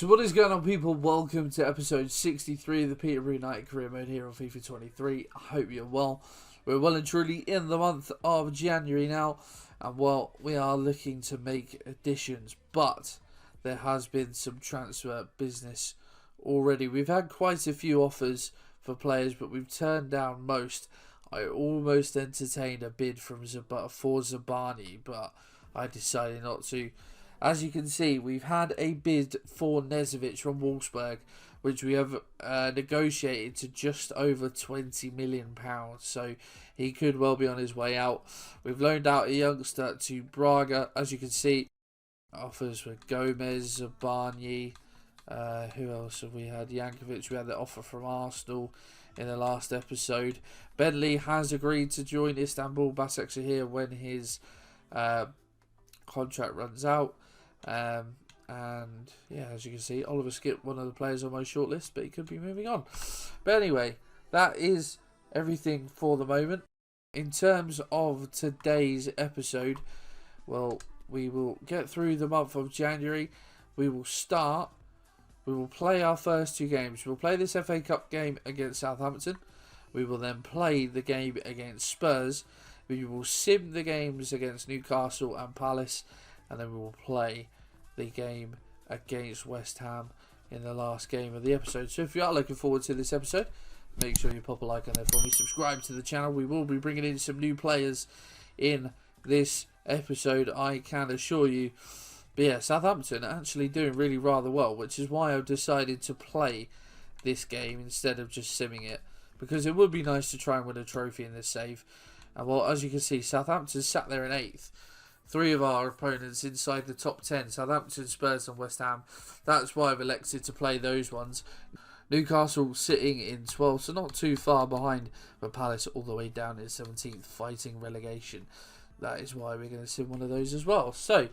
So what is going on, people? Welcome to episode 63 of the Peterborough United career mode here on FIFA 23. I hope you're well. We're well and truly in the month of January now, and well, we are looking to make additions, but there has been some transfer business already. We've had quite a few offers for players, but we've turned down most. I almost entertained a bid from for Zabani, but I decided not to. As you can see, we've had a bid for Nezovic from Wolfsburg, which we have negotiated to just over £20 million. So he could well be on his way out. We've loaned out a youngster to Braga. As you can see, offers were Gomez, Zabani. Who else have we had? Jankovic. We had the offer from Arsenal in the last episode. Bentley has agreed to join Istanbul Basaksehir when his contract runs out. And yeah, as you can see, Oliver skipped one of the players on my shortlist, but he could be moving on. But anyway, that is everything for the moment. In terms of today's episode, well, we will get through the month of January. We will play our first two games. We'll play this FA Cup game against Southampton. We will then play the game against Spurs. We will sim the games against Newcastle and Palace. And then we will play the game against West Ham in the last game of the episode. So if you are looking forward to this episode, make sure you pop a like on there for me. Subscribe to the channel. We will be bringing in some new players in this episode, I can assure you. But yeah, Southampton are actually doing really rather well, which is why I've decided to play this game instead of just simming it. Because it would be nice to try and win a trophy in this save. And well, as you can see, Southampton sat there in 8th. 3 of our opponents inside the top 10, Southampton, Spurs and West Ham. That's why I've elected to play those ones. Newcastle sitting in 12th, so not too far behind, but Palace all the way down in 17th, fighting relegation. That is why we're going to sim one of those as well. So,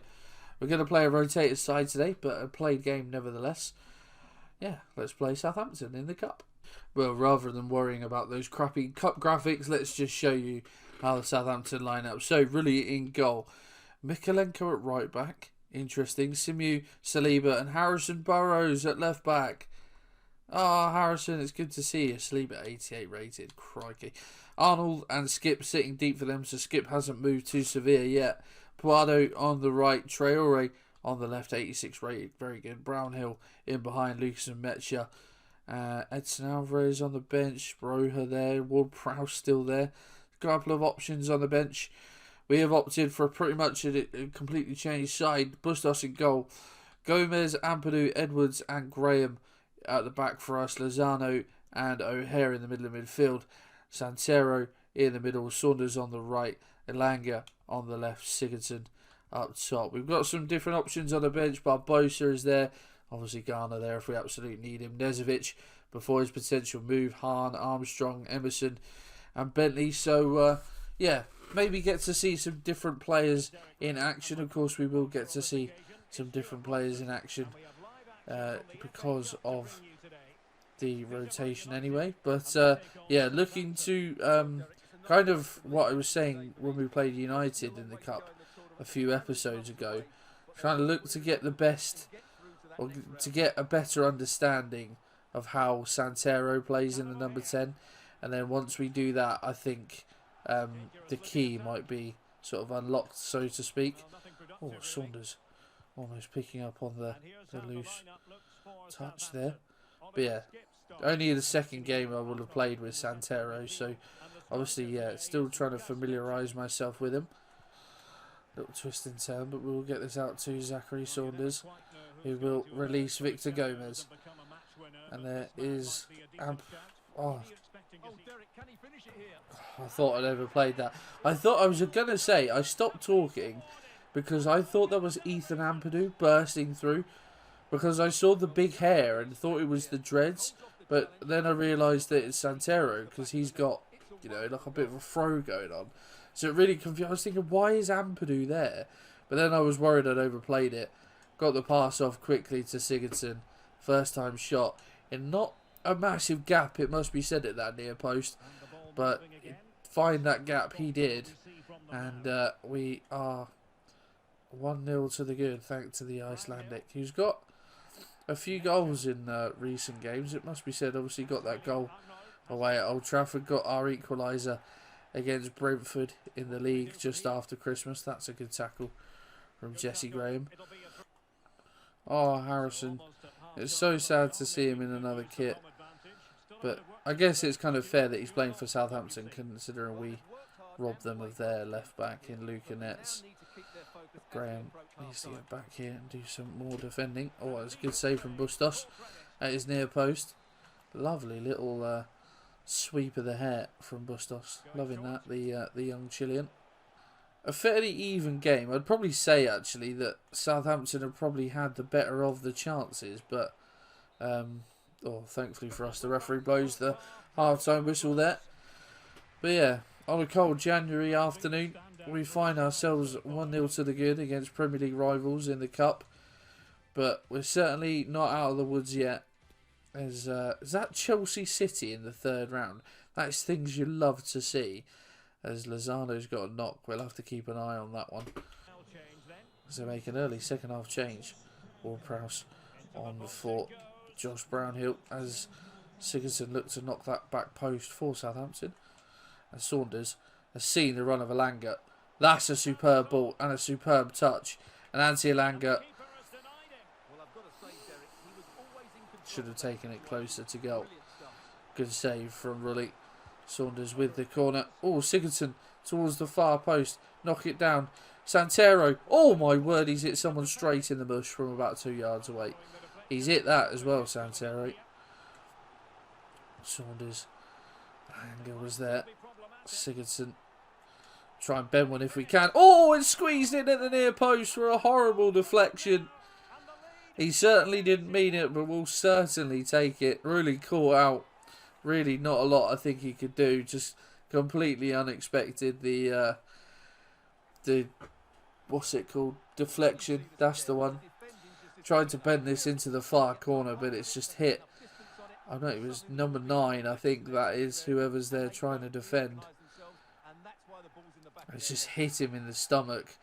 we're going to play a rotated side today, but a played game nevertheless. Yeah, let's play Southampton in the Cup. Well, rather than worrying about those crappy Cup graphics, let's just show you how the Southampton line up. So, really in goal, Mikalenko at right back, interesting. Simu, Saliba and Harrison Burrows at left back. Harrison, it's good to see you. Saliba 88 rated, crikey. Arnold and Skip sitting deep for them, so Skip hasn't moved to Sevilla yet. Puado on the right, Traore on the left, 86 rated, very good. Brownhill in behind, Lucas and Metcha. Edson Alvarez on the bench, Broha there, Ward-Prowse still there. A couple of options on the bench. We have opted for pretty much a completely changed side. Bustos in goal. Gomez, Ampadu, Edwards and Graham at the back for us. Lozano and O'Hare in the middle of midfield. Santero in the middle. Saunders on the right. Elanga on the left. Sigurdsson up top. We've got some different options on the bench. Barbosa is there. Obviously Garner there if we absolutely need him. Nezovic before his potential move. Hahn, Armstrong, Emerson and Bentley. So, yeah, maybe get to see some different players in action. Of course, we will get to see some different players in action because of the rotation anyway. But, yeah, looking to kind of what I was saying when we played United in the Cup a few episodes ago. Trying to look to get the best, or to get a better understanding of how Santero plays in the number 10. And then once we do that, I think the key might be sort of unlocked, so to speak. Oh, Saunders almost picking up on the loose touch there. But yeah, only the second game I would have played with Santero, so obviously, yeah, still trying to familiarise myself with him. Little twist and turn, but we will get this out to Zachary Saunders, who will release Victor Gomez. And there is... I thought I'd overplayed that. I thought I was going to say, I stopped talking because I thought that was Ethan Ampadu bursting through, because I saw the big hair and thought it was the dreads, but then I realised that it's Santero because he's got, you know, like a bit of a fro going on. So it really confused. I was thinking, why is Ampadu there? But then I was worried I'd overplayed it. Got the pass off quickly to Sigurdsson. First time shot in not a massive gap, it must be said, at that near post, but find that gap he did, and we are 1-0 to the good, thanks to the Icelandic, who's got a few goals in recent games. It must be said, obviously got that goal away at Old Trafford, got our equaliser against Brentford in the league just after Christmas. That's a good tackle from Jesse Graham. Oh, Harrison. It's so sad to see him in another kit. But I guess it's kind of fair that he's playing for Southampton, considering we robbed them of their left back in Luca Nets. Graham needs to get back here and do some more defending. Oh, it's a good save from Bustos at his near post. Lovely little sweep of the hair from Bustos. Loving that, the young Chilean. A fairly even game. I'd probably say, actually, that Southampton have probably had the better of the chances. But, thankfully for us, the referee blows the half-time whistle there. But, yeah, on a cold January afternoon, we find ourselves 1-0 to the good against Premier League rivals in the Cup. But we're certainly not out of the woods yet. Is that Chelsea City in the third round? That's things you love to see. As Lozano's got a knock, we'll have to keep an eye on that one. As they make an early second half change. Ward-Prowse on for Josh Brownhill as Sigurdsson looked to knock that back post for Southampton. And Saunders has seen the run of Elanga. That's a superb ball and a superb touch. And Antti Elanga should have taken it closer to goal. Good save from Rulli. Saunders with the corner. Oh, Sigurdsson towards the far post. Knock it down. Santero. Oh, my word. He's hit someone straight in the bush from about 2 yards away. He's hit that as well, Santero. Saunders. Anger was there. Sigurdsson. Try and bend one if we can. Oh, it's squeezed in at the near post for a horrible deflection. He certainly didn't mean it, but will certainly take it. Really caught out. Really not a lot I think he could do. Just completely unexpected. The what's it called? Deflection. That's the one. Tried to bend this into the far corner, but it's just hit. I don't know, it was number 9. I think that is whoever's there trying to defend. It's just hit him in the stomach.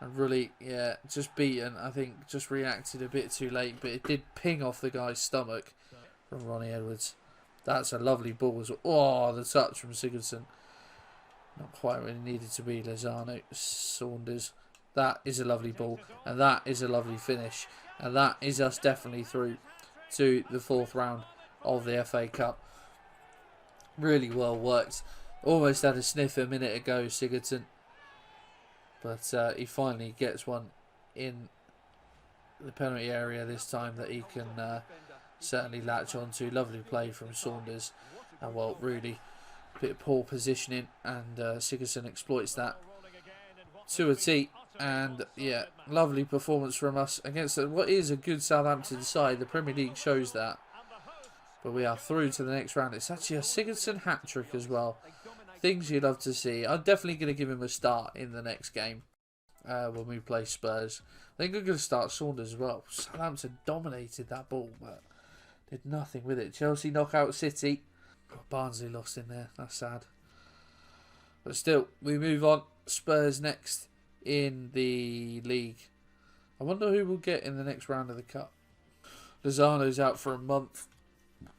And really, yeah, just beaten. I think just reacted a bit too late, but it did ping off the guy's stomach from Ronnie Edwards. That's a lovely ball as well. Oh, the touch from Sigurdsson. Not quite where it needed to be. Lozano, Saunders. That is a lovely ball. And that is a lovely finish. And that is us definitely through to the 4th round of the FA Cup. Really well worked. Almost had a sniff a minute ago, Sigurdsson. But he finally gets one in the penalty area this time that he can certainly latch on to. Lovely play from Saunders. And well, really a bit of poor positioning. And Sigurdsson exploits that to a T. And yeah, lovely performance from us against what is a good Southampton side. The Premier League shows that. But we are through to the next round. It's actually a Sigurdsson hat-trick as well. Things you'd love to see. I'm definitely going to give him a start in the next game when we play Spurs. I think I'm going to start Saunders as well. Southampton dominated that ball, but did nothing with it. Chelsea knock out City. Barnsley lost in there. That's sad. But still, we move on. Spurs next in the league. I wonder who we'll get in the next round of the Cup. Lozano's out for a month.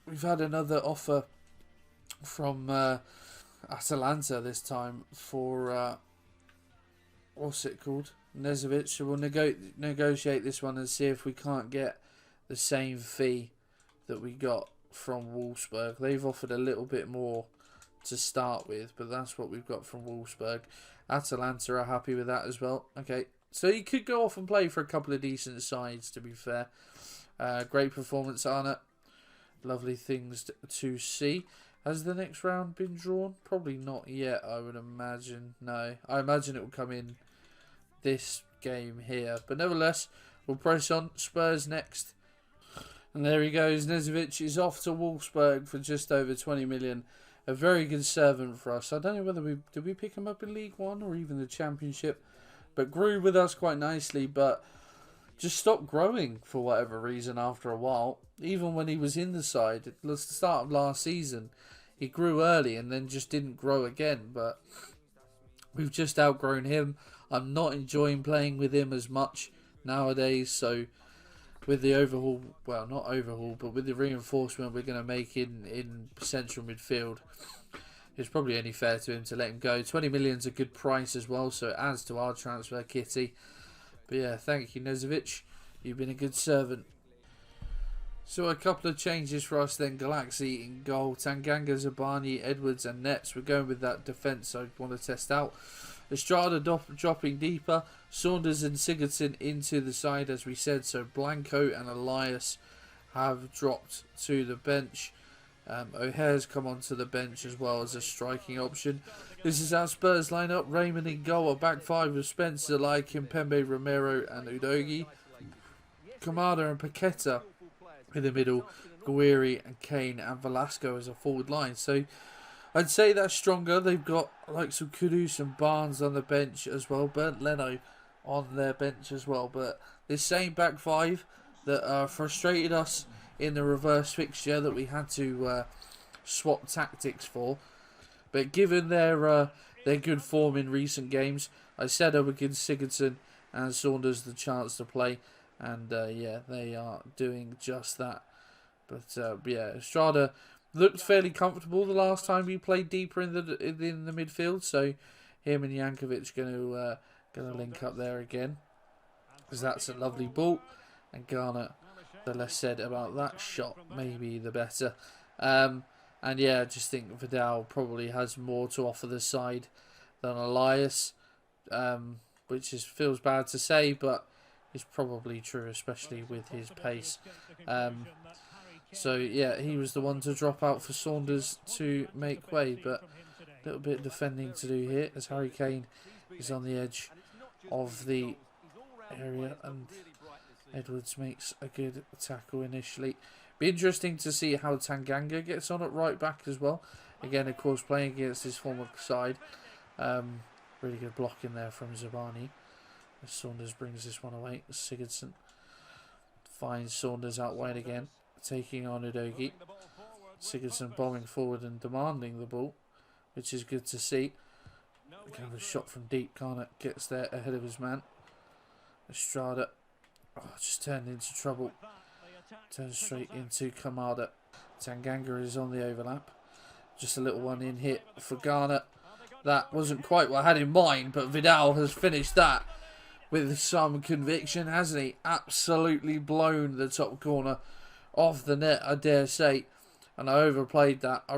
We've had another offer from Atalanta this time for what's it called? Nezovic. So we'll negotiate this one and see if we can't get the same fee that we got from Wolfsburg. They've offered a little bit more to start with, but that's what we've got from Wolfsburg. Atalanta are happy with that as well. Okay, so you could go off and play for a couple of decent sides, to be fair. Great performance, Arnott. Lovely things to see. Has the next round been drawn? Probably not yet, I would imagine. No, I imagine it will come in this game here. But nevertheless, we'll press on. Spurs next. And there he goes. Nezovic is off to Wolfsburg for just over 20 million. A very good servant for us. I don't know whether did we pick him up in League One or even the Championship. But grew with us quite nicely. But just stopped growing for whatever reason after a while. Even when he was in the side. It was the start of last season. He grew early and then just didn't grow again. But we've just outgrown him. I'm not enjoying playing with him as much nowadays. So with the overhaul, well, not overhaul, but with the reinforcement we're going to make in central midfield, it's probably only fair to him to let him go. 20 million's a good price as well, so it adds to our transfer kitty. But yeah, thank you, Nezovic. You've been a good servant. So a couple of changes for us then. Galaxy in goal. Tanganga, Zabani, Edwards and Nets. We're going with that defence I want to test out. Estrada dropping deeper. Saunders and Sigurdsson into the side as we said. So Blanco and Elias have dropped to the bench. O'Hare's come onto the bench as well as a striking option. This is our Spurs lineup. Raymond in goal. A back five with Spencer, like Kimpembe, Romero and Udogie. Kamada and Paqueta in the middle. Guiri and Kane and Velasco as a forward line. So I'd say that's stronger. They've got like some Kudus and Barnes on the bench as well. Bernd Leno on their bench as well. But this same back five that frustrated us in the reverse fixture that we had to swap tactics for. But given their good form in recent games, I said I would give Sigurdsson and Saunders the chance to play. And yeah, they are doing just that. But yeah, Estrada looked fairly comfortable the last time he played deeper in the midfield. So him and Jankovic going to link up there again, because that's a lovely ball. And Garner, the less said about that shot, maybe the better. And yeah, I just think Vidal probably has more to offer the side than Elias, which feels bad to say, but is probably true, especially with his pace. So yeah, he was the one to drop out for Saunders to make way, but a little bit of defending to do here as Harry Kane is on the edge of the area and Edwards makes a good tackle initially. Be interesting to see how Tanganga gets on at right back as well. Again, of course, playing against his former side. Really good block in there from Zabani. As Saunders brings this one away. Sigurdsson finds Saunders out wide again, taking on Udogie. Sigurdsson bombing forward and demanding the ball, which is good to see. Kind of a shot from deep. Garnett gets there ahead of his man. Estrada just turned into trouble. Turns straight into Kamada. Tanganga is on the overlap. Just a little one in hit for Garner. That wasn't quite what I had in mind, but Vidal has finished that with some conviction, hasn't he? Absolutely blown the top corner off the net, I dare say. And I overplayed that. I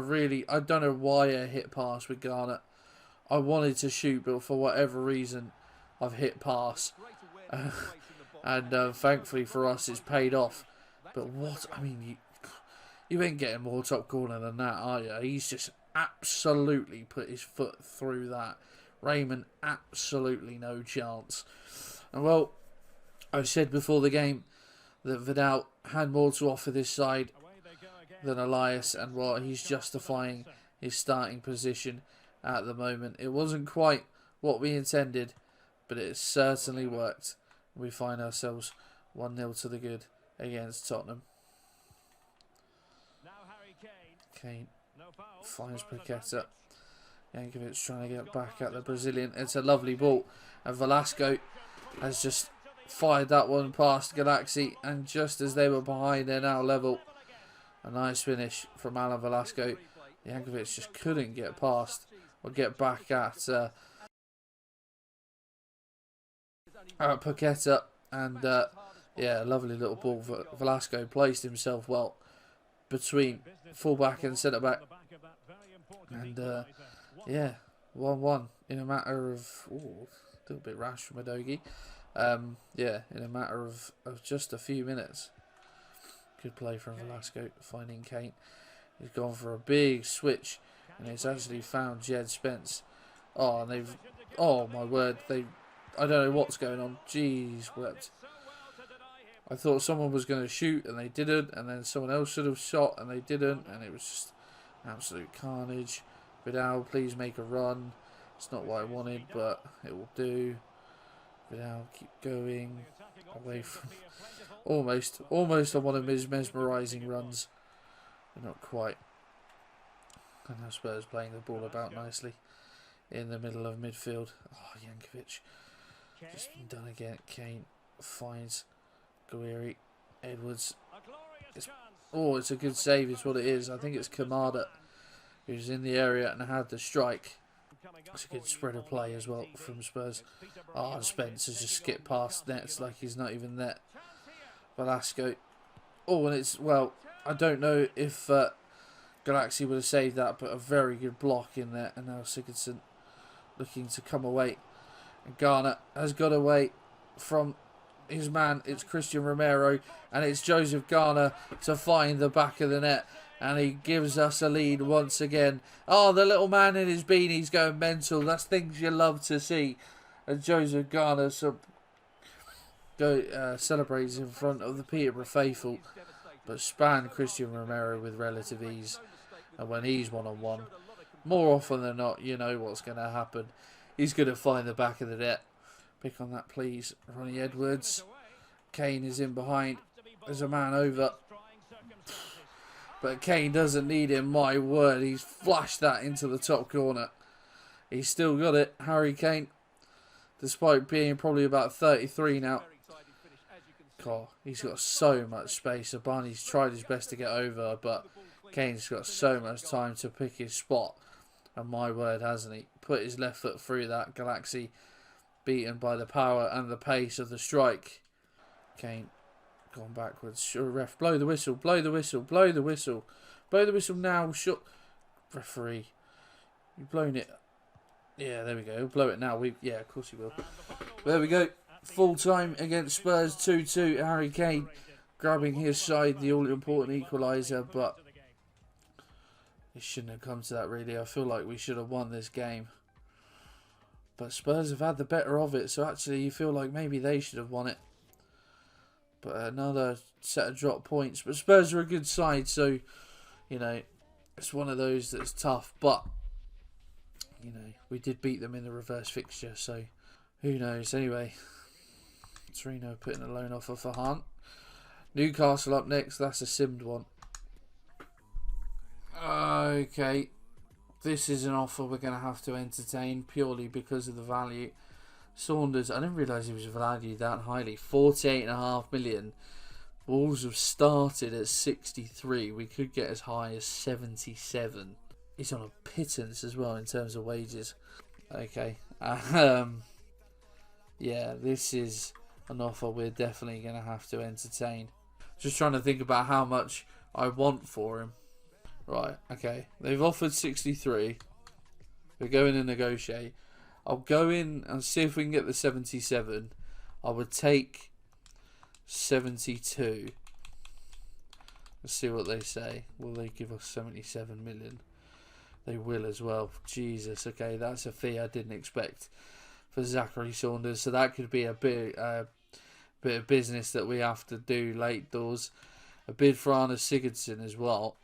don't know why I hit pass with Garner. I wanted to shoot, but for whatever reason, I've hit pass. And thankfully for us, it's paid off. But what, I mean, you ain't getting more top corner than that, are you? He's just absolutely put his foot through that. Raymond, absolutely no chance. And well, I said before the game that Vidal had more to offer this side than Elias, and well, he's justifying his starting position at the moment. It wasn't quite what we intended, but it certainly worked. We find ourselves 1-0 to the good against Tottenham. Kane finds Paqueta. Jankovic trying to get back at the Brazilian. It's a lovely ball. And Velasco has just fired that one past Galaxy. And just as they were behind, they're now level. A nice finish from Alan Velasco. Jankovic just couldn't get past or get back at Paqueta. And yeah, lovely little ball. Velasco placed himself well between fullback and centre back. And yeah, 1-1 in a matter of a little bit rash from Udogie. Yeah, in a matter of just a few minutes. Good play from Velasco, finding Kane. He's gone for a big switch, and it's actually found Jed Spence. Oh, and my word, I don't know what's going on. Jeez, wept. I thought someone was going to shoot, and they didn't, and then someone else should have shot, and they didn't, and it was just absolute carnage. Vidal, please make a run. It's not what I wanted, but it will do. Vidal, keep going. Away from... Almost on one of his mesmerising runs. But not quite. And now Spurs playing the ball about nicely in the middle of midfield. Oh, Jankovic. Just been done again. Kane finds Guiri. Edwards. It's a good save is what it is. I think it's Kamada who's in the area and had the strike. It's a good spread of play as well from Spurs. Oh, Spencer's just skipped past nets like he's not even there. Velasco. Oh, and it's, well, I don't know if Galaxy would have saved that, but a very good block in there. And now Sigurdsson looking to come away. And Garner has got away from his man. It's Christian Romero, and it's Joseph Garner to find the back of the net. And he gives us a lead once again. Oh, the little man in his beanie's going mental. That's things you love to see. And Joseph Garner celebrates in front of the Peterborough faithful. But span Christian Romero with relative ease. And when he's one-on-one, more often than not, you know what's going to happen. He's going to find the back of the net. Pick on that, please. Ronnie Edwards. Kane is in behind. There's a man over. But Kane doesn't need him, my word. He's flashed that into the top corner. He's still got it, Harry Kane. Despite being probably about 33 now. God, he's got so much space. Abani's tried his best to get over, but Kane's got so much time to pick his spot. And my word, hasn't he? Put his left foot through that. Galaxy beaten by the power and the pace of the strike. Kane. Gone backwards. Sure, ref. Blow the whistle. Blow the whistle. Blow the whistle. Blow the whistle now. Shut. Referee. You've blown it. Yeah, there we go. He'll blow it now. Yeah, of course he will. There we go. Full time against Spurs 2-2. Harry Kane grabbing his side, the all-important equaliser, but it shouldn't have come to that really. I feel like we should have won this game. But Spurs have had the better of it, so actually you feel like maybe they should have won it. But another set of drop points. But Spurs are a good side, so, you know, it's one of those that's tough. But, you know, we did beat them in the reverse fixture, so who knows. Anyway, Torino putting a loan offer for Hunt. Newcastle up next. That's a simmed one. Okay. This is an offer we're going to have to entertain purely because of the value. Saunders, I didn't realise he was valued that highly. 48.5 million. Wolves have started at 63. We could get as high as 77. He's on a pittance as well in terms of wages. Okay. Yeah, this is an offer we're definitely going to have to entertain. Just trying to think about how much I want for him. Right, okay. They've offered 63. We're going to negotiate. I'll go in and see if we can get the 77. I would take 72. Let's see what they say. Will they give us 77 million? They will as well. Jesus, okay, that's a fee I didn't expect for Zachary Saunders. So that could be a bit of business that we have to do late doors. A bid for Arne Sigurdsson as well.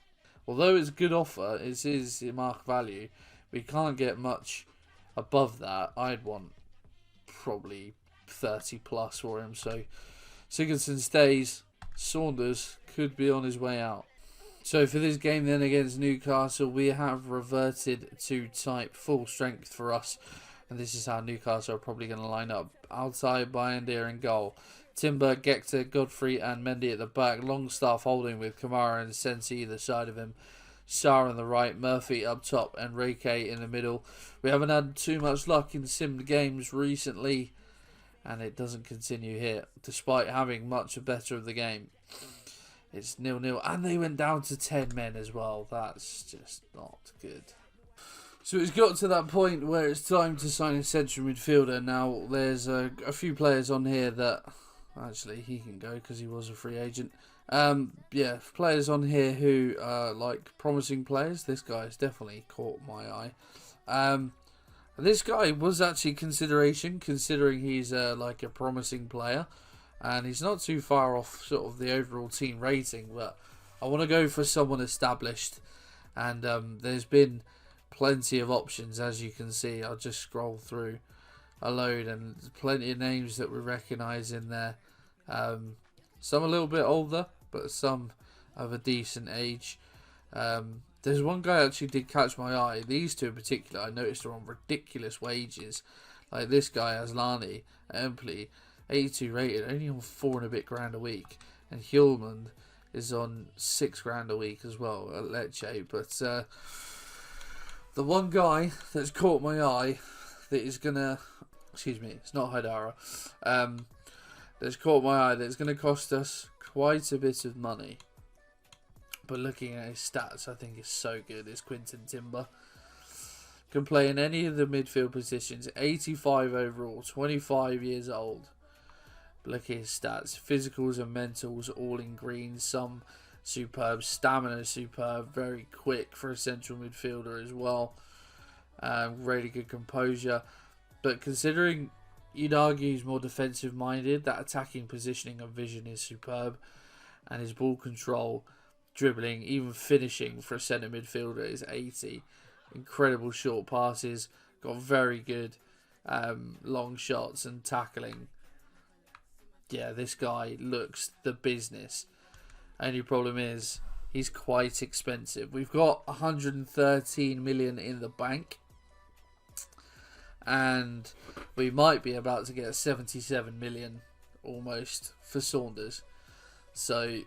Although it's a good offer, it is mark value. We can't get much above that. I'd want probably 30 plus for him. So Sigurdsson stays. Saunders could be on his way out. So for this game then against Newcastle, we have reverted to type full strength for us. And this is how Newcastle are probably going to line up. Altai, Bayendir in goal. Timber, Gekta, Godfrey and Mendy at the back. Longstaff holding with Kamara and Sensi either side of him. Sarr on the right, Murphy up top and Reike in the middle. We haven't had too much luck in simmed games recently. And it doesn't continue here, despite having much better of the game. It's 0-0. And they went down to 10 men as well. That's just not good. So it's got to that point where it's time to sign a central midfielder. Now, there's a few players on here that... Actually, he can go because he was a free agent. Yeah, players on here who are like promising players. This guy has definitely caught my eye. This guy was actually consideration, considering he's like a promising player. And he's not too far off sort of the overall team rating. But I want to go for someone established. And there's been plenty of options, as you can see. I'll just scroll through a load and plenty of names that we recognise in there. Some a little bit older, but some of a decent age. There's one guy actually did catch my eye. These two in particular, I noticed are on ridiculous wages. Like this guy, Aslani, at Empoli, 82 rated, only on 4 and a bit grand a week. and Hjulmand is on £6 a week as well at Lecce. But the one guy that's caught my eye that is gonna, excuse me, it's not Haidara, that's caught my eye that's gonna cost us quite a bit of money. But looking at his stats, I think it's so good. It's Quinton Timber. Can play in any of the midfield positions. 85 overall, 25 years old. Look at his stats. Physicals and mentals all in green. Some superb. Stamina superb. Very quick for a central midfielder as well. Really good composure. But considering you'd argue he's more defensive minded, that attacking positioning and vision is superb. And his ball control, dribbling, even finishing for a centre midfielder is 80. Incredible short passes. Got very good long shots and tackling. Yeah, this guy looks the business. Only problem is he's quite expensive. We've got 113 million in the bank. And we might be about to get 77 million almost for Saunders. So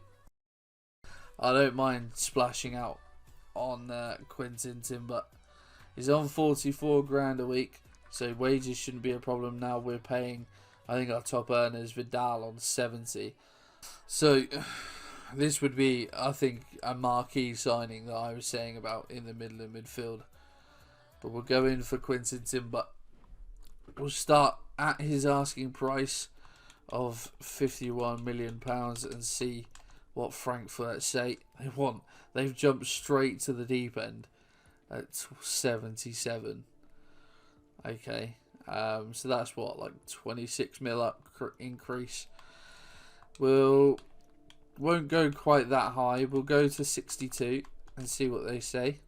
I don't mind splashing out on Quinton Timber. He's on 44 grand a week, so wages shouldn't be a problem now. We're paying, I think, our top earners Vidal on 70. So this would be, I think, a marquee signing that I was saying about in the middle of midfield. But we'll go in for Quinton Timber. We'll start at his asking price of £51 million and see what Frankfurt say they want. They've jumped straight to the deep end at 77. Okay, so that's what, like 26 mil up increase. Won't go quite that high. We'll go to 62 and see what they say.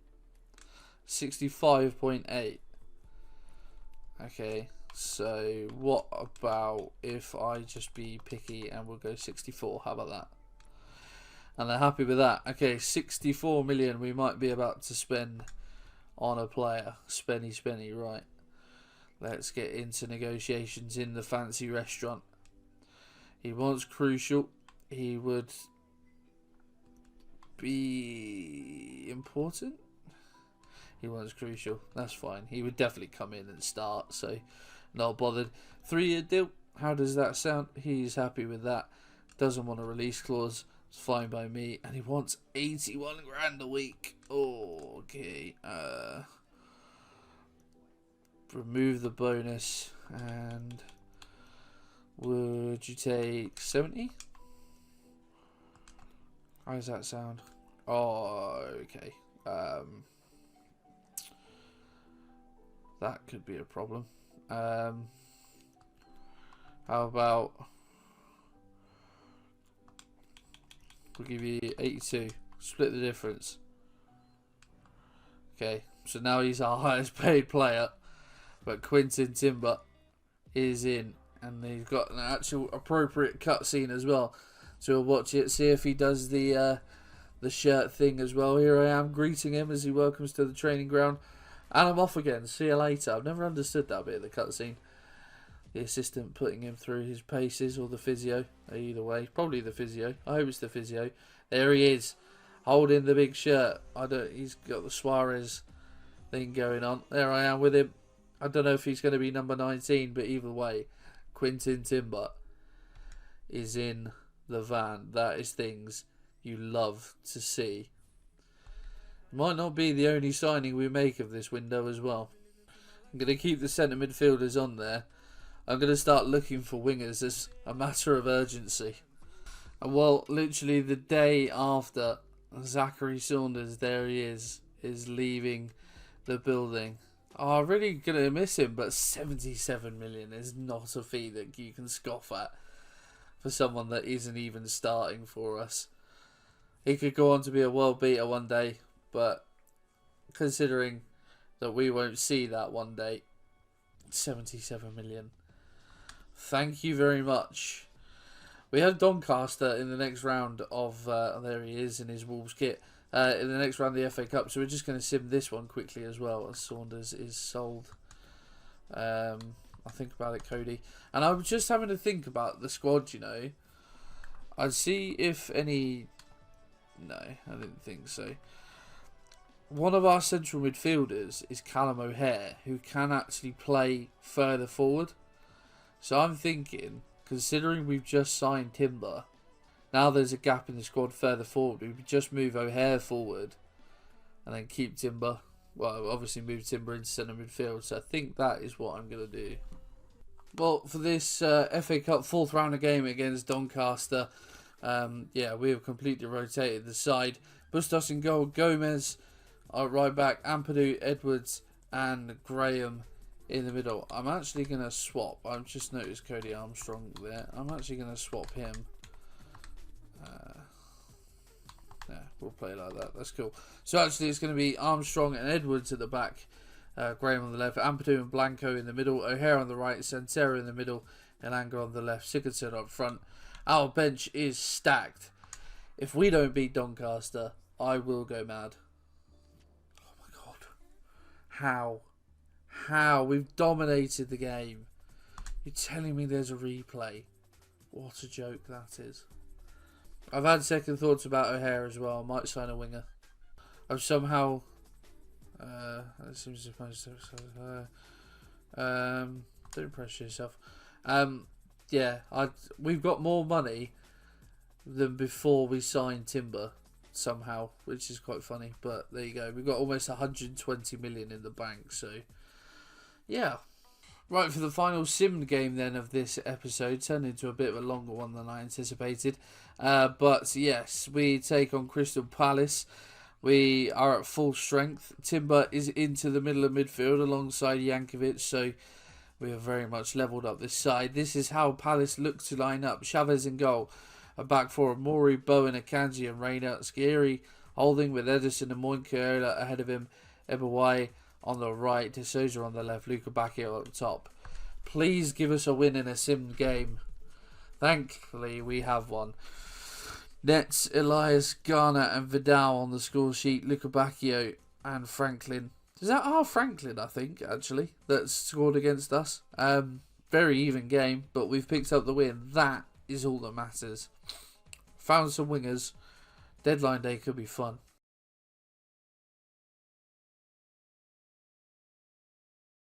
65.8. Okay, so what about if I just be picky and we'll go 64? How about that? And they're happy with that. Okay, 64 million we might be about to spend on a player. Spenny, right. Let's get into negotiations in the fancy restaurant. He wants crucial. He would be important. He wants crucial. That's fine. He would definitely come in and start, so not bothered. 3-year deal. How does that sound? He's happy with that. Doesn't want a release clause. It's fine by me. And he wants 81 grand a week. Oh, okay. Remove the bonus. And would you take 70? How does that sound? Oh, okay. That could be a problem. How about we'll give you 82. Split the difference. Okay, so now he's our highest paid player, but Quinton Timber is in, and he's got an actual appropriate cutscene as well. So we'll watch it, see if he does the shirt thing as well. Here I am greeting him as he welcomes to the training ground. And I'm off again. See you later. I've never understood that bit of the cutscene. The assistant putting him through his paces, or the physio. Either way. Probably the physio. I hope it's the physio. There he is. Holding the big shirt. He's got the Suarez thing going on. There I am with him. I don't know if he's going to be number 19, but either way, Quinton Timber is in the van. That is things you love to see. Might not be the only signing we make of this window as well. I'm going to keep the centre midfielders on there. I'm going to start looking for wingers as a matter of urgency. And well, literally the day after Zachary Saunders, there he is leaving the building. Oh, I'm really going to miss him, but 77 million is not a fee that you can scoff at for someone that isn't even starting for us. He could go on to be a world beater one day. But considering that we won't see that one day, 77 million. Thank you very much. We have Doncaster in the next round of, there he is in his Wolves kit, in the next round of the FA Cup. So we're just going to sim this one quickly as well, as Saunders is sold. I think about it, Cody. And I was just having to think about the squad, you know. I'd see if any... No, I didn't think so. One of our central midfielders is Callum O'Hare, who can actually play further forward. So I'm thinking, considering we've just signed Timber, now there's a gap in the squad further forward. We would just move O'Hare forward and then keep Timber. Well, obviously move Timber into centre midfield. So I think that is what I'm going to do. Well, for this FA Cup 4th round of game against Doncaster, yeah, we have completely rotated the side. Bustos in goal, Gomez right back, Ampadu, Edwards and Graham in the middle. I'm actually going to swap. I've just noticed Cody Armstrong there. I'm actually going to swap him. Yeah, we'll play like that. That's cool. So actually it's going to be Armstrong and Edwards at the back. Graham on the left, Ampadu and Blanco in the middle, O'Hare on the right, Santera in the middle, and Anger on the left, Sigurdsson up front. Our bench is stacked. If we don't beat Doncaster, I will go mad. Oh my god. How? How? We've dominated the game. You're telling me there's a replay? What a joke that is. I've had second thoughts about O'Hare as well. I might sign a winger. I've somehow... that seems don't pressure yourself. Yeah, we've got more money than before we signed Timber somehow, which is quite funny. But there you go. We've got almost 120 million in the bank. So yeah. Right, for the final sim game then of this episode, turned into a bit of a longer one than I anticipated. But yes, we take on Crystal Palace. We are at full strength. Timber is into the middle of midfield alongside Jankovic, so we have very much levelled up this side. This is how Palace look to line up. Chavez in goal. A back four of Mori, Bowen, Akanji and Reina. Scieri holding with Edison and Moinkeola ahead of him. Ebawai on the right, De Souza on the left, Luca Bacchio up top. Please give us a win in a sim game. Thankfully, we have one. Nets, Elias, Garner and Vidal on the score sheet. Luca Bacchio and Franklin. Is that our Franklin, I think, actually, that's scored against us? Very even game, but we've picked up the win. That is all that matters. Found some wingers. Deadline day could be fun.